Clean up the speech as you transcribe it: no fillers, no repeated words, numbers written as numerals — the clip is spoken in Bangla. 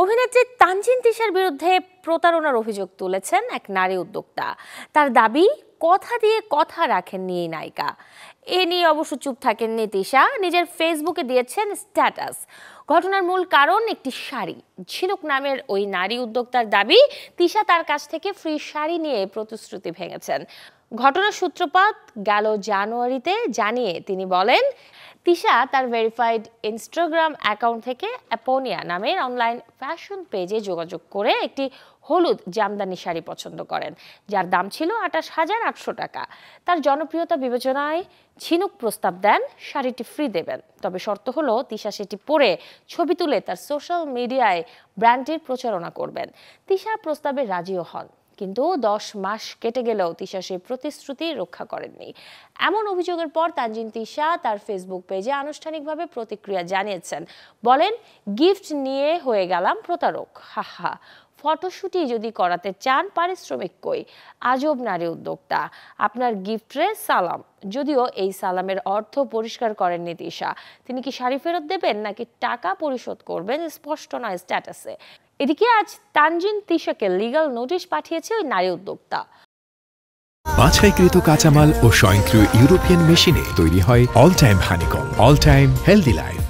অভিনেত্রী তানজিন তিশার বিরুদ্ধে প্রতারণার অভিযোগ তুলেছেন এক নারী উদ্যোক্তা। তার দাবি, কথা দিয়ে কথা রাখেননি এই নায়িকা। এ নিয়ে অবশ্য চুপ থাকেননি তিশা, নিজের ফেসবুকে দিয়েছেন স্ট্যাটাস। ঘটনার মূল কারণ একটি শাড়ি। ঝিনুক নামের ওই নারী উদ্যোক্তার দাবি, তিশা তার কাছ থেকে ফ্রি শাড়ি নিয়ে প্রতিশ্রুতি ভেঙেছেন। ঘটনার সূত্রপাত গেল জানুয়ারিতে জানিয়ে তিনি বলেন, তিশা তার ভেরিফাইড ইনস্টাগ্রাম অ্যাকাউন্ট থেকে অ্যাপোনিয়া নামের অনলাইন ফ্যাশন পেজে যোগাযোগ করে একটি হলুদ জামদানি শাড়ি পছন্দ করেন, যার দাম ছিল 28,800 টাকা। তার জনপ্রিয়তা বিবেচনায় ঝিনুক প্রস্তাব দেন শাড়িটি ফ্রি দেবেন, তবে শর্ত হলো তিশা সেটি পরে ছবি তুলে তার সোশ্যাল মিডিয়ায় ব্র্যান্ডটির প্রচারণা করবেন। তিশা প্রস্তাবে রাজিও হন, কিন্তু 10 মাস কেটে গেলেও তিশা সেই প্রতিশ্রুতি রক্ষা করেননি। এমন অভিযোগের পর তানজিন তিশা তার ফেসবুক পেজে আনুষ্ঠানিকভাবে প্রতিক্রিয়া জানিয়েছেন। বলেন, গিফট নিয়ে হয়ে গেলাম প্রতারক, হাহা। ফটোশুটই যদি করাতে চান, পারিশ্রমিক কই? আজব নারী উদ্যোক্তা, আপনার গিফটে সালাম। যদিও এই সালামের অর্থ পরিষ্কার করেননি তিশা। তিনি কি শাড়ি ফেরত দেবেন নাকি টাকা পরিশোধ করবেন স্পষ্ট নয় স্ট্যাটাসে। এদিকে আজ তানজিন তিশাকে লিগ্যাল নোটিশ পাঠিয়েছে ওই নারী উদ্যোক্তা। বাছাইকৃত কাঁচামাল ও স্বয়ংক্রিয় ইউরোপিয়ান মেশিনে তৈরি হয় all time honeycomb, all time healthy life.